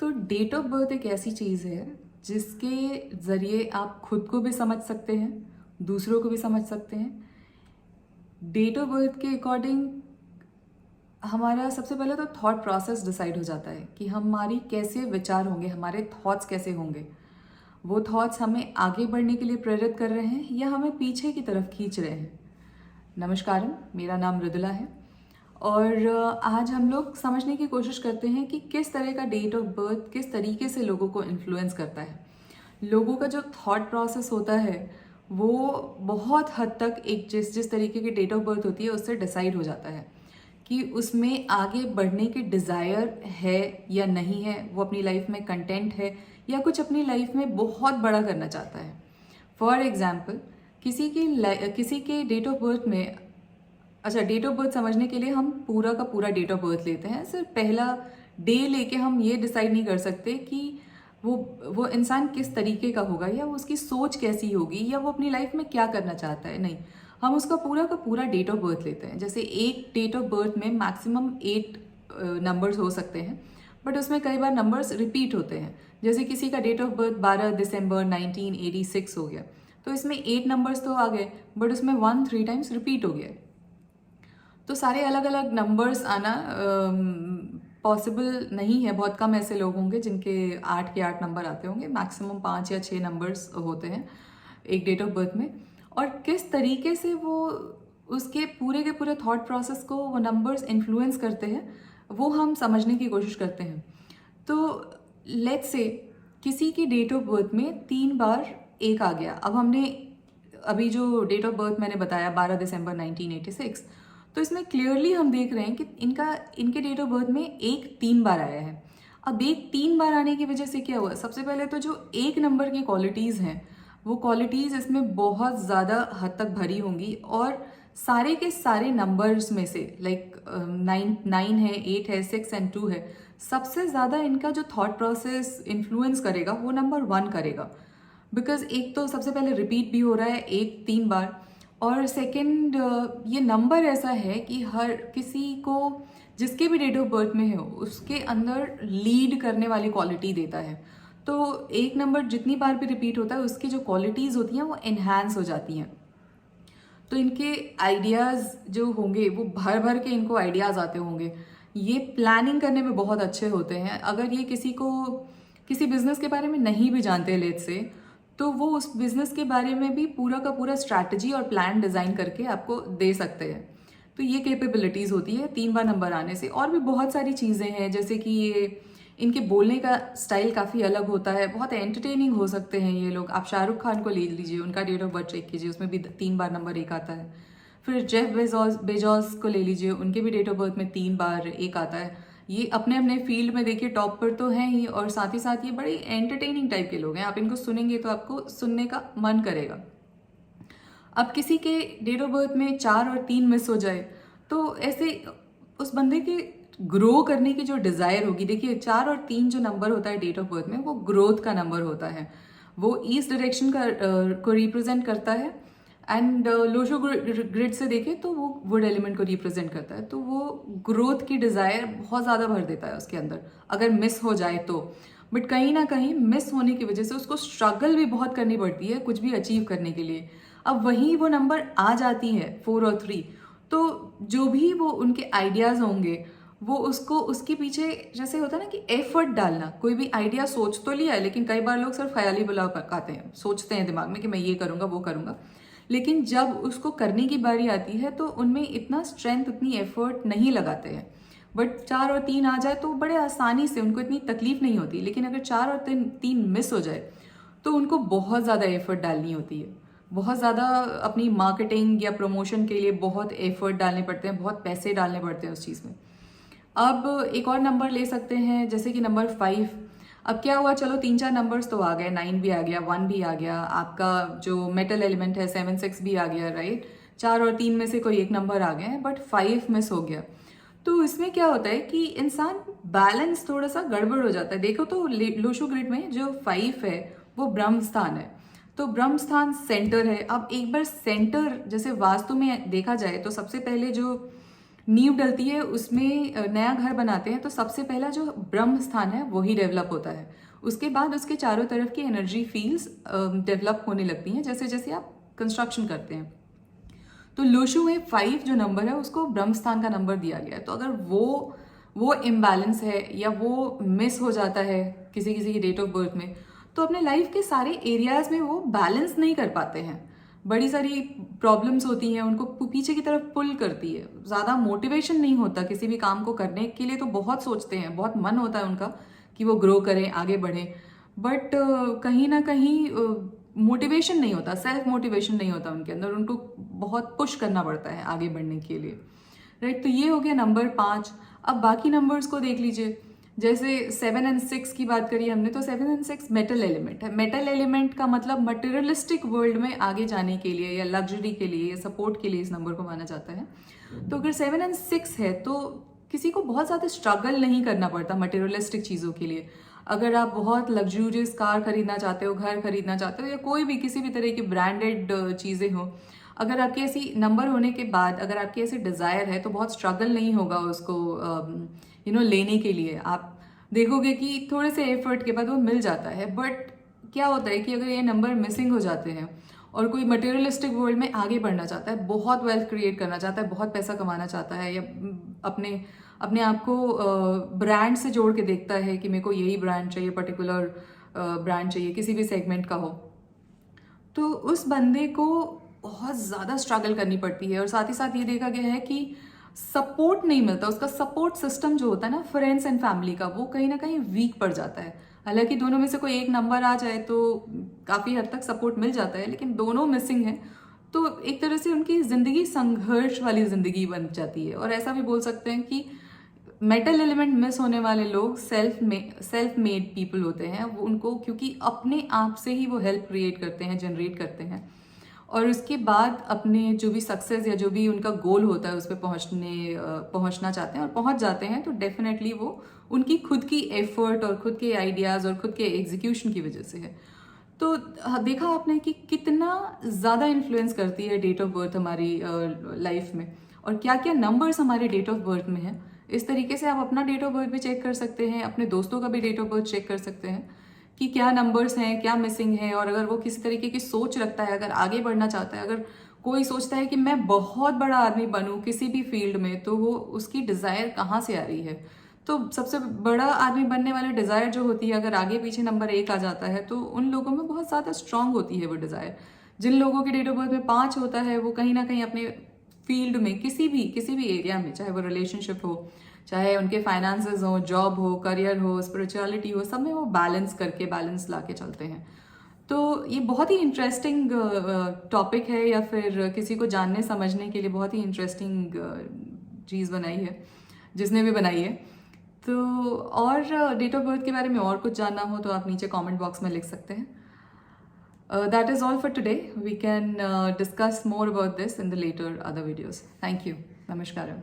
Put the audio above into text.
तो date of birth एक ऐसी चीज़ है जिसके ज़रिए आप खुद को भी समझ सकते हैं, दूसरों को भी समझ सकते हैं। डेट ऑफ बर्थ के अकॉर्डिंग हमारा सबसे पहले तो थॉट प्रोसेस डिसाइड हो जाता है कि हमारी कैसे विचार होंगे, हमारे थॉट्स कैसे होंगे। वो थॉट्स हमें आगे बढ़ने के लिए प्रेरित कर रहे हैं या हमें पीछे की तरफ खींच रहे हैं। नमस्कारम, मेरा नाम मृदुला है और आज हम लोग समझने की कोशिश करते हैं कि किस तरह का डेट ऑफ बर्थ किस तरीके से लोगों को इन्फ्लुएंस करता है। लोगों का जो थॉट प्रोसेस होता है वो बहुत हद तक एक जिस जिस तरीके की डेट ऑफ बर्थ होती है उससे डिसाइड हो जाता है कि उसमें आगे बढ़ने की डिज़ायर है या नहीं है, वो अपनी लाइफ में कंटेंट है या कुछ अपनी लाइफ में बहुत बड़ा करना चाहता है। फॉर एग्जाम्पल किसी के डेट ऑफ बर्थ में, अच्छा, डेट ऑफ बर्थ समझने के लिए हम पूरा का पूरा डेट ऑफ बर्थ लेते हैं। सिर्फ पहला डे लेके हम ये डिसाइड नहीं कर सकते कि वो इंसान किस तरीके का होगा या वो उसकी सोच कैसी होगी या वो अपनी लाइफ में क्या करना चाहता है। नहीं, हम उसका पूरा का पूरा डेट ऑफ बर्थ लेते हैं। जैसे एक डेट ऑफ बर्थ में मैक्सिमम 8 नंबर्स हो सकते हैं, बट उसमें कई बार नंबर्स रिपीट होते हैं। जैसे किसी का डेट ऑफ बर्थ 12 दिसंबर 1986 हो गया, तो इसमें 8 नंबर्स तो आ गए, बट उसमें 1 3 टाइम्स रिपीट हो गया। तो सारे अलग अलग नंबर्स आना पॉसिबल नहीं है। बहुत कम ऐसे लोग होंगे जिनके 8 के 8 नंबर आते होंगे। मैक्सिमम 5 या 6 नंबर्स होते हैं एक डेट ऑफ बर्थ में। और किस तरीके से वो उसके पूरे के पूरे थॉट प्रोसेस को वो नंबर्स इन्फ्लुएंस करते हैं वो हम समझने की कोशिश करते हैं। तो लेट्स से किसी की डेट ऑफ बर्थ में 3 बार 1 आ गया। अब हमने अभी जो डेट ऑफ बर्थ मैंने बताया 12 दिसंबर 1986, तो इसमें क्लियरली हम देख रहे हैं कि इनके डेट ऑफ बर्थ में 1 3 बार आया है। अब 1 3 बार आने की वजह से क्या हुआ, सबसे पहले तो जो 1 नंबर की क्वालिटीज़ हैं वो क्वालिटीज़ इसमें बहुत ज़्यादा हद तक भरी होंगी और सारे के सारे नंबर्स में से लाइक 9 है, 8 है, 6 एंड 2 है, सबसे ज़्यादा इनका जो थॉट प्रोसेस इन्फ्लुएंस करेगा वो नंबर 1 करेगा। बिकॉज एक तो सबसे पहले रिपीट भी हो रहा है 1 3 बार, और सेकंड ये नंबर ऐसा है कि हर किसी को जिसके भी डेट ऑफ बर्थ में हो उसके अंदर लीड करने वाली क्वालिटी देता है। तो एक नंबर जितनी बार भी रिपीट होता है उसकी जो क्वालिटीज़ होती हैं वो एनहांस हो जाती हैं। तो इनके आइडियाज़ जो होंगे वो भर भर के इनको आइडियाज़ आते होंगे। ये प्लानिंग करने में बहुत अच्छे होते हैं। अगर ये किसी बिजनेस के बारे में नहीं भी जानते लेट्स से, तो वो उस बिजनेस के बारे में भी पूरा का पूरा स्ट्रैटेजी और प्लान डिज़ाइन करके आपको दे सकते हैं। तो ये कैपेबिलिटीज़ होती है 3 बार नंबर आने से। और भी बहुत सारी चीज़ें हैं, जैसे कि ये इनके बोलने का स्टाइल काफ़ी अलग होता है, बहुत एंटरटेनिंग हो सकते हैं ये लोग। आप शाहरुख खान को ले लीजिए, उनका डेट ऑफ बर्थ चेक कीजिए, उसमें भी 3 बार नंबर 1 आता है। फिर जेफ बेजोस को ले लीजिए, उनके भी डेट ऑफ बर्थ में 3 बार 1 आता है। ये अपने अपने फील्ड में देखिए टॉप पर तो हैं ही, और साथ ही साथ ये बड़े एंटरटेनिंग टाइप के लोग हैं। आप इनको सुनेंगे तो आपको सुनने का मन करेगा। अब किसी के डेट ऑफ बर्थ में 4 और 3 मिस हो जाए तो ऐसे उस बंदे के ग्रो करने की जो डिज़ायर होगी, देखिए 4 और 3 जो नंबर होता है डेट ऑफ बर्थ में वो ग्रोथ का नंबर होता है। वो ईस्ट डायरेक्शन को रिप्रेजेंट करता है। एंड लोशो ग्रिड से देखें तो वो वुड एलिमेंट को रिप्रेजेंट करता है। तो वो ग्रोथ की डिज़ायर बहुत ज़्यादा भर देता है उसके अंदर अगर मिस हो जाए तो। बट कहीं ना कहीं मिस होने की वजह से उसको स्ट्रगल भी बहुत करनी पड़ती है कुछ भी अचीव करने के लिए। अब वहीं वो नंबर आ जाती है 4 और 3, तो जो भी वो उनके आइडियाज़ होंगे वो उसको उसके पीछे, जैसे होता है ना कि एफर्ट डालना। कोई भी आइडिया सोच तो लिया है, लेकिन कई बार लोग सिर्फ ख्याली बुलाव पकाते हैं, सोचते हैं दिमाग में कि मैं ये करूँगा वो करूँगा, लेकिन जब उसको करने की बारी आती है तो उनमें इतना स्ट्रेंथ इतनी एफर्ट नहीं लगाते हैं। बट 4 और 3 आ जाए तो बड़े आसानी से, उनको इतनी तकलीफ नहीं होती। लेकिन अगर 4 और 3 मिस हो जाए तो उनको बहुत ज़्यादा एफर्ट डालनी होती है, बहुत ज़्यादा अपनी मार्केटिंग या प्रमोशन के लिए बहुत एफर्ट डालने पड़ते हैं, बहुत पैसे डालने पड़ते हैं उस चीज़ में। अब एक और नंबर ले सकते हैं, जैसे कि नंबर 5। अब क्या हुआ, चलो 3 4 नंबर्स तो आ गए, 9 भी आ गया, 1 भी आ गया, आपका जो मेटल एलिमेंट है 7 6 भी आ गया, राइट। 4 और 3 में से कोई एक नंबर आ गया है, बट 5 मिस हो गया। तो इसमें क्या होता है कि इंसान बैलेंस थोड़ा सा गड़बड़ हो जाता है। देखो तो लोशो ग्रिड में जो 5 है वो ब्रह्म स्थान है, तो ब्रह्म स्थान सेंटर है। अब एक बार सेंटर जैसे वास्तु में देखा जाए तो सबसे पहले जो नींव डलती है, उसमें नया घर बनाते हैं, तो सबसे पहला जो ब्रह्म स्थान है वही डेवलप होता है। उसके बाद उसके चारों तरफ की एनर्जी फील्ड्स डेवलप होने लगती हैं जैसे जैसे आप कंस्ट्रक्शन करते हैं। तो लोशु में 5 जो नंबर है उसको ब्रह्म स्थान का नंबर दिया गया है। तो अगर वो इम्बैलेंस है या वो मिस हो जाता है किसी किसी की डेट ऑफ बर्थ में, तो अपने लाइफ के सारे एरियाज में वो बैलेंस नहीं कर पाते हैं। बड़ी सारी प्रॉब्लम्स होती हैं, उनको पीछे की तरफ पुल करती है, ज़्यादा मोटिवेशन नहीं होता किसी भी काम को करने के लिए। तो बहुत सोचते हैं, बहुत मन होता है उनका कि वो ग्रो करें, आगे बढ़ें, बट कहीं ना कहीं मोटिवेशन नहीं होता, सेल्फ मोटिवेशन नहीं होता उनके अंदर, उनको बहुत पुश करना पड़ता है आगे बढ़ने के लिए, राइट। तो ये हो गया नंबर 5। अब बाकी नंबर्स को देख लीजिए, जैसे 7 और 6 की बात करी हमने, तो 7 और 6 मेटल एलिमेंट है। मेटल एलिमेंट का मतलब मटेरियलिस्टिक वर्ल्ड में आगे जाने के लिए या लग्जरी के लिए या सपोर्ट के लिए इस नंबर को माना जाता है। तो अगर 7 और 6 है तो किसी को बहुत ज़्यादा स्ट्रगल नहीं करना पड़ता मटेरियलिस्टिक चीज़ों के लिए। अगर आप बहुत लग्जूरियस कार खरीदना चाहते हो, घर खरीदना चाहते हो, या कोई भी किसी भी तरह की ब्रांडेड चीज़ें हो, अगर आपकी ऐसी नंबर होने के बाद अगर आपकी ऐसी डिज़ायर है तो बहुत स्ट्रगल नहीं होगा उसको लेने के लिए। आप देखोगे कि थोड़े से एफर्ट के बाद वो मिल जाता है। बट क्या होता है कि अगर ये नंबर मिसिंग हो जाते हैं और कोई मटेरियलिस्टिक वर्ल्ड में आगे बढ़ना चाहता है, बहुत वेल्थ क्रिएट करना चाहता है, बहुत पैसा कमाना चाहता है, या अपने आप को ब्रांड से जोड़ के देखता है कि मेरे को यही ब्रांड चाहिए, पर्टिकुलर ब्रांड चाहिए, किसी भी सेगमेंट का हो, तो उस बंदे को बहुत ज़्यादा स्ट्रगल करनी पड़ती है। और साथ ही साथ ये देखा गया है कि सपोर्ट नहीं मिलता, उसका सपोर्ट सिस्टम जो होता है ना फ्रेंड्स एंड फैमिली का, वो कहीं ना कहीं वीक पड़ जाता है। हालांकि दोनों में से कोई एक नंबर आ जाए तो काफ़ी हद तक सपोर्ट मिल जाता है, लेकिन दोनों मिसिंग है तो एक तरह से उनकी ज़िंदगी संघर्ष वाली ज़िंदगी बन जाती है। और ऐसा भी बोल सकते हैं कि मेटल एलिमेंट मिस होने वाले लोग सेल्फ मेड पीपल होते हैं। वो उनको क्योंकि अपने आप से ही वो हेल्प क्रिएट करते हैं, जनरेट करते हैं, और उसके बाद अपने जो भी सक्सेस या जो भी उनका गोल होता है उस पर पहुंचना चाहते हैं और पहुंच जाते हैं। तो डेफिनेटली वो उनकी खुद की एफर्ट और खुद के आइडियाज़ और खुद के एग्जीक्यूशन की वजह से है। तो देखा आपने कि कितना ज़्यादा इन्फ्लुएंस करती है डेट ऑफ बर्थ हमारी लाइफ में, और क्या क्या नंबर्स हमारे डेट ऑफ बर्थ में है। इस तरीके से आप अपना डेट ऑफ बर्थ भी चेक कर सकते हैं, अपने दोस्तों का भी डेट ऑफ बर्थ चेक कर सकते हैं कि क्या नंबर्स हैं, क्या मिसिंग है। और अगर वो किसी तरीके की सोच रखता है, अगर आगे बढ़ना चाहता है, अगर कोई सोचता है कि मैं बहुत बड़ा आदमी बनूं किसी भी फील्ड में, तो वो उसकी डिज़ायर कहाँ से आ रही है। तो सबसे बड़ा आदमी बनने वाली डिज़ायर जो होती है, अगर आगे पीछे नंबर 1 आ जाता है तो उन लोगों में बहुत ज़्यादा स्ट्रांग होती है वो डिज़ायर। जिन लोगों की डेट ऑफ बर्थ में 5 होता है, वो कहीं ना कहीं अपने फील्ड में किसी भी एरिया में, चाहे वो रिलेशनशिप हो, चाहे उनके फाइनेंसेस हो, जॉब हो, करियर हो, स्पिरिचुअलिटी हो, सब में वो बैलेंस ला के चलते हैं। तो ये बहुत ही इंटरेस्टिंग टॉपिक है, या फिर किसी को जानने समझने के लिए बहुत ही इंटरेस्टिंग चीज़ बनाई है जिसने भी बनाई है। तो और डेट ऑफ बर्थ के बारे में और कुछ जानना हो तो आप नीचे कमेंट बॉक्स में लिख सकते हैं। That is all for today. We can discuss more about this in the later other videos. Thank you. Namaskaram.